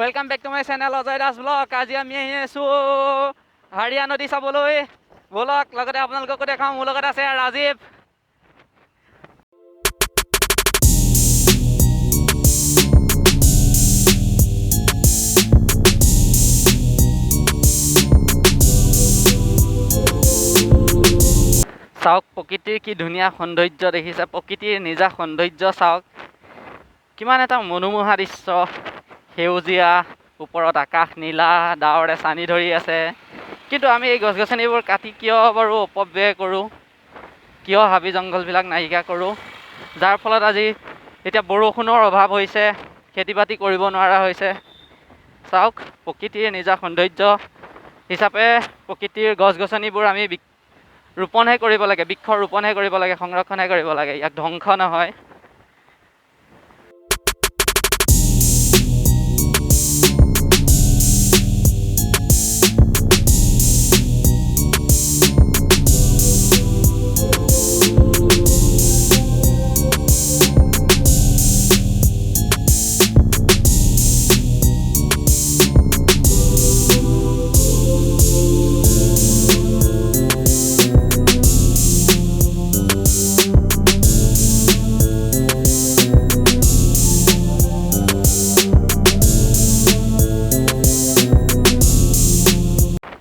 Welcome back to my channel Ajay Das blog. আজি আমি আহি আছোঁ হাৰিয়া নদী চাবলৈ। ব'লক লগতে আপোনালোককো দেখাওঁ। মোৰ লগত আছে ৰাজীৱ। চাওক প্ৰকৃতিৰ কি ধুনীয়া সৌন্দৰ্য দেখিছে। প্ৰকৃতিৰ নিজা সৌন্দৰ্য চাওক, কিমান এটা মনোমোহা দৃশ্য। সেউজীয়া, ওপৰত আকাশ নীলা, ডাৱৰে চানি ধৰি আছে। কিন্তু আমি এই গছ গছনিবোৰ কাটি কিয় বাৰু অপব্যয় কৰোঁ? কিয় হাবি জংঘলবিলাক নাইকিয়া কৰোঁ? যাৰ ফলত আজি এতিয়া বৰষুণৰ অভাৱ হৈছে, খেতি বাতি কৰিব নোৱাৰা হৈছে। চাওক, প্ৰকৃতিৰ নিজা সৌন্দৰ্য হিচাপে প্ৰকৃতিৰ গছ গছনিবোৰ আমি ৰোপণহে কৰিব লাগে, বৃক্ষ ৰোপণহে কৰিব লাগে, সংৰক্ষণহে কৰিব লাগে, ইয়াক ধ্বংস নহয়।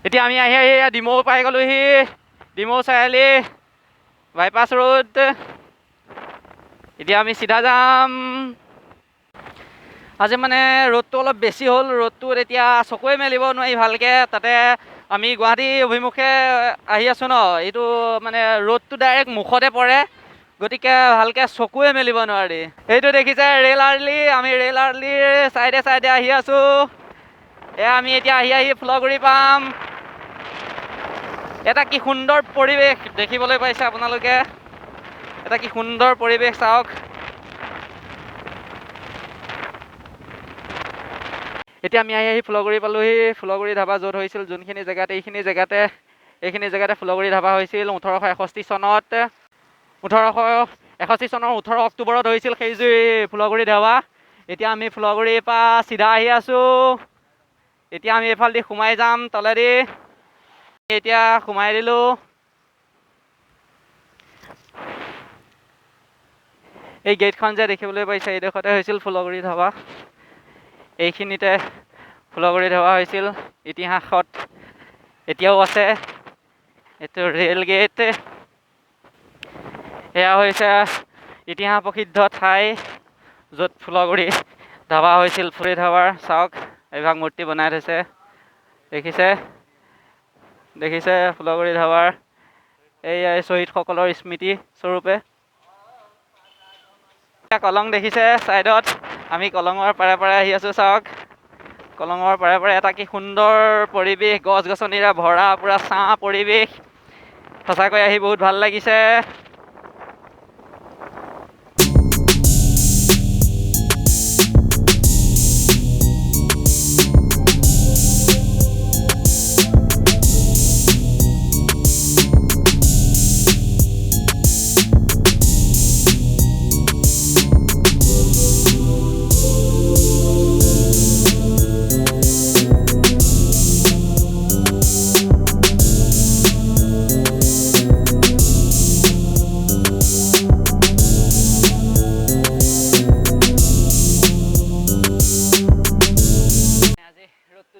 এতিয়া আমি আহি ডিমৌ পাই গ'লোহি। ডিমৌ চাৰিআলি বাইপাছ ৰোড। এতিয়া আমি চিধা যাম। আজি মানে ৰ'দটো অলপ বেছি হ'ল। ৰ'দটোত এতিয়া চকুৱে মেলিব নোৱাৰি ভালকৈ। তাতে আমি গুৱাহাটী অভিমুখে আহি আছোঁ ন, এইটো মানে ৰ'দটো ডাইৰেক্ট মুখতে পৰে, গতিকে ভালকৈ চকুৱে মেলিব নোৱাৰি। এইটো দেখিছে ৰেল আৰ্লি। আমি ৰেল আৰ্লিৰ ছাইডে ছাইডে আহি আছোঁ। এয়া আমি এতিয়া আহি ফুলগুৰি পাম। এটা কি সুন্দৰ পৰিৱেশ দেখিবলৈ পাইছে আপোনালোকে। এটা কি সুন্দৰ পৰিৱেশ চাওক। এতিয়া আমি আহি ফুলগুৰি পালোহি। ফুলগুৰি ধাবা য'ত হৈছিল, যোনখিনি জেগাত এইখিনি জেগাতে ফুলগুৰি ধাবা হৈছিল 1861 চনত। 1861 চনৰ 18 অক্টোবৰত হৈছিল সেইজুৰি ফুলগুৰি ধাবা। এতিয়া আমি ফুলগুৰিৰ পৰা চিধা আহি আছোঁ। এতিয়া আমি এইফালেদি সোমাই যাম তলেদি। এতিয়া সোমাই দিলোঁ। এই গেটখন যে দেখিবলৈ পাইছে, এইডোখৰতে হৈছিল ফুলগুৰি ধাবা। এইখিনিতে ফুলগুৰি ধাবা হৈছিল। ইতিহাসত এতিয়াও আছে। এইটো ৰেল গেট। এয়া হৈছে ইতিহাস প্ৰসিদ্ধ ঠাই, য'ত ফুলগুৰি ধাবা হৈছিল। ফুলগুৰি ধাবাৰ চাওক, এইভাগ মূৰ্তি বনাই থৈছে, দেখিছে ফুলগুৰি ধাবাৰ এই শ্বহীদসকলৰ স্মৃতি স্বৰূপে। কলং দেখিছে ছাইডত। আমি কলঙৰ পাৰে পাৰে আহি আছোঁ চাওক। কলঙৰ পাৰে পাৰে এটা কি সুন্দৰ পৰিৱেশ, গছ গছনিৰে ভৰা, পূৰা ছাঁ পৰিৱেশ। সঁচাকৈ আহি বহুত ভাল লাগিছে।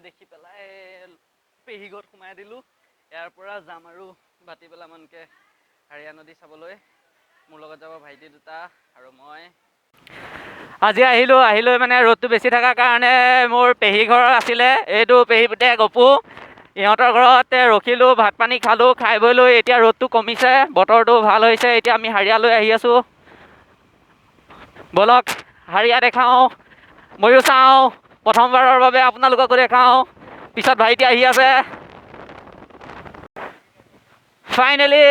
দেখি পেলাই পেহীঘৰত সোমাই দিলোঁ। ইয়াৰ পৰা যাম আৰু ভাটিবেলামানকৈ হাৰিয়া নদী চাবলৈ। মোৰ লগত যাব ভাইটি দুটা আৰু মই। আজি আহিলোঁ মানে ৰ'দটো বেছি থকাৰ কাৰণে মোৰ পেহী ঘৰ আছিলে, এইটো পেহী পুতেক গপু। ইহঁতৰ ঘৰত ৰখিলোঁ, ভাত পানী খালোঁ। খাই বৈ লৈ এতিয়া ৰ'দটো কমিছে, বতৰটো ভাল হৈছে। এতিয়া আমি হাৰিয়ালৈ আহি আছোঁ। ব'লক হাৰিয়া দেখাওঁ, ময়ো চাওঁ। প্ৰথমবাৰৰ বাবে আপোনালোককো দেখাওঁ। পিছত ভাইটি আহি আছে। ফাইনেলি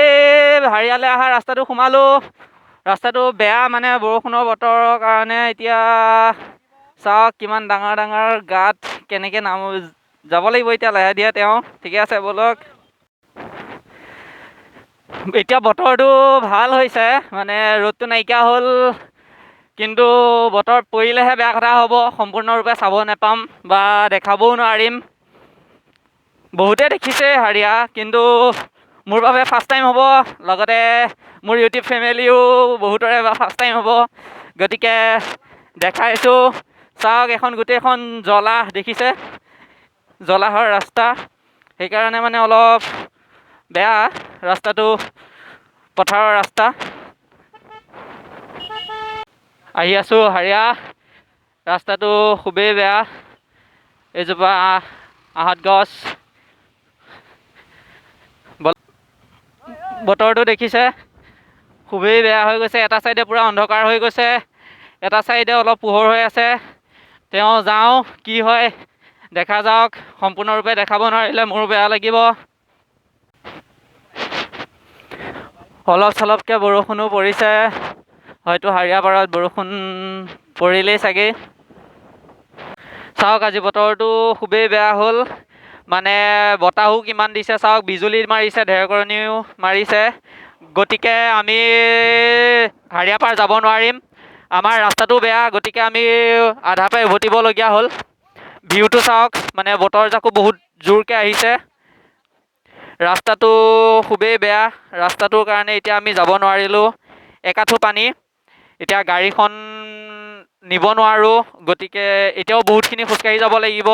হাৰিয়ালৈ অহা ৰাস্তাটো সোমালোঁ। ৰাস্তাটো বেয়া, মানে বৰষুণৰ বতৰৰ কাৰণে। এতিয়া চাওক কিমান ডাঙৰ ডাঙৰ গাঁত, কেনেকৈ যাব লাগিব এতিয়া লাহে ধীৰে তেওঁ। ঠিকে আছে ব'লক। এতিয়া বতৰটো ভাল হৈছে, মানে ৰ'দটো নাইকিয়া হ'ল। কিন্তু বতৰ পৰিলেহে বেয়া কথা হ'ব, সম্পূৰ্ণৰূপে চাব নাপাম বা দেখাবও নোৱাৰিম। বহুতে দেখিছে হাৰিয়া, কিন্তু মোৰ বাবে ফাৰ্ষ্ট টাইম হ'ব, লগতে মোৰ ইউটিউব ফেমিলিও বহুতৰে ফাৰ্ষ্ট টাইম হ'ব। গতিকে দেখাইছোঁ, চাওক এখন গোটেইখন জলাহ দেখিছে, জলাহৰ ৰাস্তা। সেইকাৰণে মানে অলপ বেয়া ৰাস্তাটো, পথাৰৰ ৰাস্তা। আহি আছোঁ হাৰিয়া, ৰাস্তাটো খুবেই বেয়া। এইজোপা আহঁত গছ, বতৰটো দেখিছে খুবেই বেয়া হৈ গৈছে। এটা চাইডে পূৰা অন্ধকাৰ হৈ গৈছে, এটা চাইডে অলপ পোহৰ হৈ আছে। তেওঁ যাওঁ, কি হয় দেখা যাওক। সম্পূৰ্ণৰূপে দেখাব নোৱাৰিলে মোৰো বেয়া লাগিব। অলপ চলপকৈ বৰষুণো পৰিছে, হয়তো হাৰিয়াপাৰত বৰষুণ পৰিলেই চাগে। চাওক আজি বতৰটো খুবেই বেয়া হ'ল, মানে বতাহো কিমান দিছে চাওক, বিজুলী মাৰিছে, ঢেৰেকনিও মাৰিছে। গতিকে আমি হাৰিয়াপাৰ যাব নোৱাৰিম, আমাৰ ৰাস্তাটো বেয়া। গতিকে আমি আধা পাই উভতিবলগীয়া হ'ল। ভিউটো চাওক, মানে বতৰ জাকো বহুত জোৰকৈ আহিছে। ৰাস্তাটো খুবেই বেয়া, ৰাস্তাটোৰ কাৰণে এতিয়া আমি যাব নোৱাৰিলোঁ। একাঠু পানী, এতিয়া গাড়ীখন নিব নোৱাৰোঁ। গতিকে এতিয়াও বহুতখিনি খোজকাঢ়ি যাব লাগিব।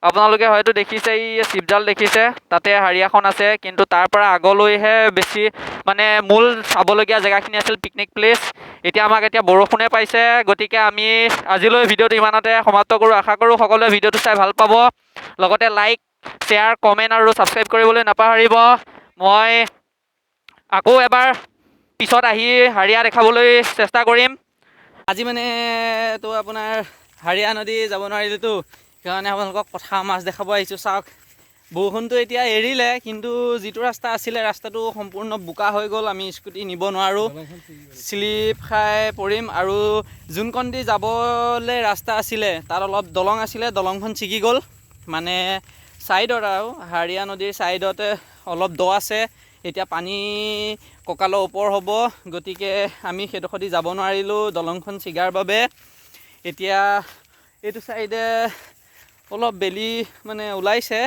আপোনালোকে হয়তো দেখিছে, এই চিপডাল দেখিছে, তাতে হাৰিয়াখন আছে। কিন্তু তাৰ পৰা আগলৈহে বেছি মানে মূল চাবলগীয়া জেগাখিনি আছিল, পিকনিক প্লেচ। এতিয়া আমাক বৰষুণে পাইছে। গতিকে আমি আজিলৈ ভিডিঅ'টো ইমানতে সমাপ্ত কৰোঁ। আশা কৰোঁ সকলোৱে ভিডিঅ'টো চাই ভাল পাব। লগতে লাইক, শ্বেয়াৰ, কমেণ্ট আৰু ছাবস্ক্ৰাইব কৰিবলৈ নাপাহৰিব। মই আকৌ এবাৰ পিছত আহি হাৰিয়া দেখাবলৈ চেষ্টা কৰিম। আজি মানে তো আপোনাৰ হাৰিয়া নদী যাব নোৱাৰিলোঁতো, সেইকাৰণে আপোনালোকক পথাৰ মাছ দেখাব আহিছোঁ। চাওক, বৰষুণটো এতিয়া এৰিলে, কিন্তু যিটো ৰাস্তা আছিলে ৰাস্তাটো সম্পূৰ্ণ বোকা হৈ গ'ল। আমি স্কুটি নিব নোৱাৰোঁ, শ্লিপ খাই পৰিম। আৰু যোনকণদি যাবলৈ ৰাস্তা আছিলে তাত অলপ দলং আছিলে, দলংখন ছিগি গ'ল। মানে ছাইডত আৰু হাৰিয়া নদীৰ ছাইডতে অলপ দ আছে। এতিয়া পানী কঁকালৰ ওপৰ হ'ব, গতিকে আমি সেইডোখৰদি যাব নোৱাৰিলোঁ দলংখন ছিগাৰ বাবে। এতিয়া এইটো ছাইডে অলপ বেলি মানে ওলাইছে,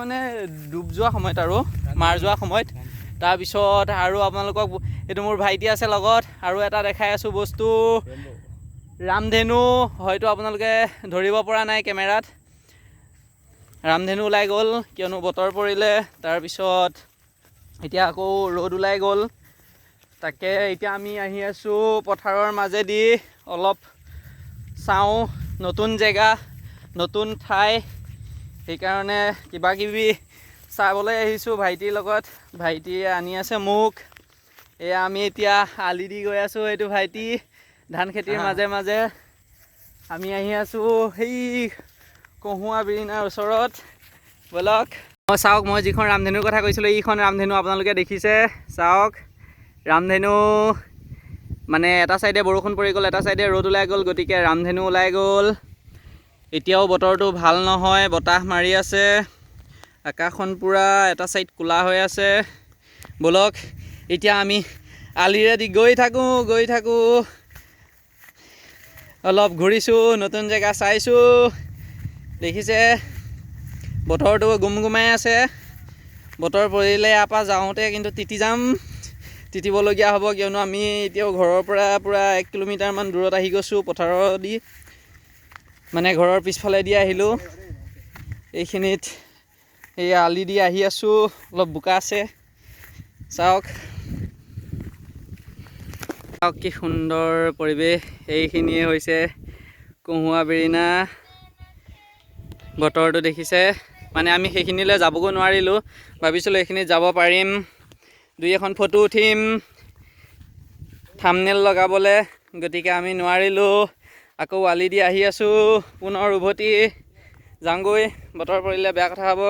মানে ডুব যোৱা সময়ত আৰু মাৰ যোৱা সময়ত। তাৰপিছত আৰু আপোনালোকক এইটো মোৰ ভাইটি আছে লগত, আৰু এটা দেখাই আছোঁ বস্তু, ৰামধেনু। হয়তো আপোনালোকে ধৰিব পৰা নাই কেমেৰাত, ৰামধেনু ওলাই গ'ল, কিয়নো বতৰ পৰিলে। তাৰপিছত এতিয়া আকৌ ৰ'দ ওলাই গ'ল। তাকে এতিয়া আমি আহি আছোঁ পথাৰৰ মাজেদি, অলপ চাওঁ, নতুন জেগা, নতুন ঠাই। সেইকাৰণে কিবা কিবি চাবলৈ আহিছোঁ ভাইটিৰ লগত। ভাইটিয়ে আনি আছে মোক। এয়া আমি এতিয়া আলি দি গৈ আছোঁ, এইটো ভাইটি ধান খেতিৰ মাজে মাজে। আমি আহি আছোঁ সেই কহুৱা বিৰিণাৰ ওচৰত। ব'লক চাওক, মই যিখন ৰামধেনুৰ কথা কৈছিলোঁ, এইখন ৰামধেনু আপোনালোকে দেখিছে। চাওক, ৰামধেনু মানে এটা চাইডে বৰষুণ পৰি গ'ল, এটা চাইডে ৰ'দ ওলাই গ'ল, গতিকে ৰামধেনু ওলাই গ'ল। এতিয়াও বতৰটো ভাল নহয়, বতাহ মাৰি আছে, আকাশখন পূৰা এটা চাইড ক'লা হৈ আছে। ব'লক এতিয়া আমি আলিৰেদি গৈ থাকোঁ, অলপ ঘূৰিছোঁ, নতুন জেগা চাইছোঁ। দেখিছে বতৰটো গুমগুমাই আছে। বতৰ পৰিলে ইয়াৰ পৰা যাওঁতে কিন্তু তিতিবলগীয়া হ'ব, কিয়নো আমি এতিয়াও ঘৰৰ পৰা পূৰা 1 কিলোমিটাৰমান দূৰত আহি গৈছোঁ। পথাৰেদি মানে ঘৰৰ পিছফালে দি আহিলোঁ। এইখিনিত এই আলি দি আহি আছোঁ, অলপ বোকা আছে। চাওক কি সুন্দৰ পৰিৱেশ। এইখিনিয়ে হৈছে কহুৱা বিৰিণা। বতৰটো দেখিছে, মানে আমি সেইখিনিলৈ যাবগৈ নোৱাৰিলোঁ। ভাবিছিলোঁ এইখিনিত যাব পাৰিম, 2-এখন ফটো উঠিম, থাম্বনেইল লগাবলৈ। গতিকে আমি নোৱাৰিলোঁ। আকৌ আলি দি আহি আছোঁ, পুনৰ উভতি যাওঁগৈ। বতৰ পৰিলে বেয়া কথা হ'ব।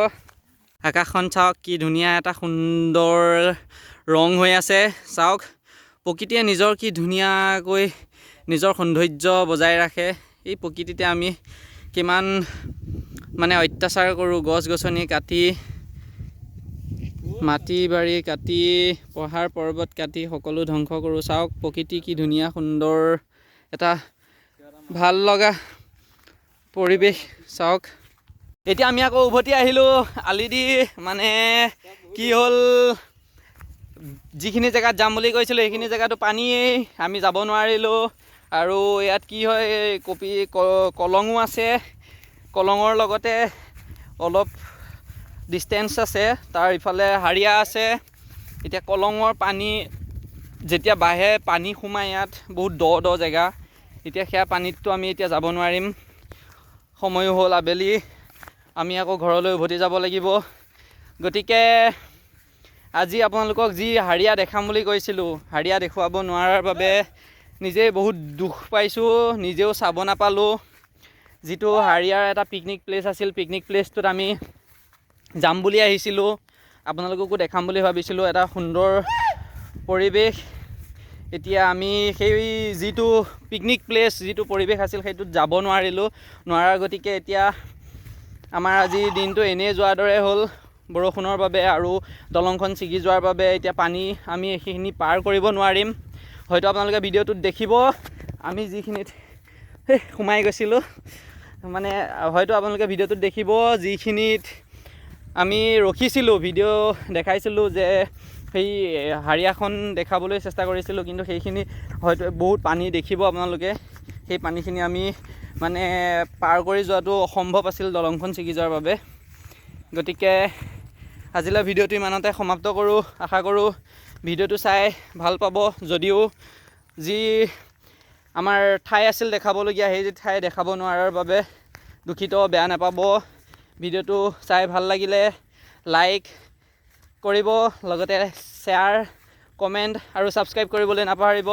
আকাশখন চাওক, কি ধুনীয়া এটা সুন্দৰ ৰং হৈ আছে। চাওক, প্ৰকৃতিয়ে নিজৰ কি ধুনীয়াকৈ নিজৰ সৌন্দৰ্য বজাই ৰাখে। এই প্ৰকৃতিতে আমি কিমান মানে অত্যাচাৰ কৰোঁ, গছ গছনি কাটি। মাটি বাৰী কাটি পাহাৰ পৰ্বত কাটি সকলো ধ্বংস কৰোঁ। চাওক প্ৰকৃতি কি ধুনীয়া সুন্দৰ এটা ভাল লগা পৰিৱেশ চাওক। এতিয়া আমি আকৌ উভতি আহিলোঁ আলি দি। মানে কি হ'ল, যিখিনি জেগাত যাম বুলি কৈছিলোঁ সেইখিনি জেগাটো পানীয়েই, আমি যাব নোৱাৰিলোঁ। আৰু ইয়াত কি হয়, কলঙো আছে, কলঙৰ লগতে অলপ ডিষ্টেঞ্চ আছে, তাৰ ইফালে হাৰিয়া আছে। এতিয়া কলঙৰ পানী যেতিয়া বাঢ়ে, পানী সোমাই ইয়াত বহুত দ জেগা, এতিয়া সেয়া পানীততো আমি এতিয়া যাব নোৱাৰিম। সময়ো হ'ল আবেলি, আমি আকৌ ঘৰলৈ উভতি যাব লাগিব। গতিকে আজি আপোনালোকক যি হাৰিয়া দেখাম বুলি কৈছিলোঁ, হাৰিয়া দেখুৱাব নোৱাৰাৰ বাবে নিজেই বহুত দুখ পাইছোঁ, নিজেও চাব নাপালোঁ। যিটো হাৰিয়াৰ এটা পিকনিক প্লেচ আছিল, পিকনিক প্লেচটোত আমি যাম বুলি আহিছিলোঁ, আপোনালোককো দেখাম বুলি ভাবিছিলোঁ, এটা সুন্দৰ পৰিৱেশ। এতিয়া আমি সেই যিটো পিকনিক প্লেচ, যিটো পৰিৱেশ আছিল সেইটোত যাব নোৱাৰাৰ গতিকে এতিয়া আমাৰ আজি দিনটো এনেই যোৱাৰ দৰে হ'ল বৰষুণৰ বাবে আৰু দলংখন ছিগি যোৱাৰ বাবে। এতিয়া পানী আমি সেইখিনি পাৰ কৰিব নোৱাৰিম। হয়তো আপোনালোকে ভিডিঅ'টোত দেখিব আমি যিখিনিত সোমাই গৈছিলোঁ, মানে হয়তো আপোনালোকে ভিডিঅ'টোত দেখিব যিখিনিত আমি ৰখিছিলোঁ, ভিডিঅ' দেখাইছিলোঁ যে সেই হাৰিয়াখন দেখাবলৈ চেষ্টা কৰিছিলোঁ, কিন্তু সেইখিনি হয়তো বহুত পানী দেখিব আপোনালোকে। সেই পানীখিনি আমি মানে পাৰ কৰি যোৱাটো অসম্ভৱ আছিল দলংখন ছিগি যোৱাৰ বাবে। গতিকে আজিলৈ ভিডিঅ'টো ইমানতে সমাপ্ত কৰোঁ। আশা কৰোঁ ভিডিঅ'টো চাই ভাল পাব। যদিও যি আমাৰ ঠাই আছিল দেখাবলগীয়া, সেই ঠাই দেখাব নোৱাৰাৰ বাবে দুখিত, বেয়া নাপাব। ভিডিঅ'টো চাই ভাল লাগিলে লাইক কৰিব, লগতে শ্বেয়াৰ, কমেণ্ট আৰু ছাবস্ক্ৰাইব কৰিবলৈ নাপাহৰিব।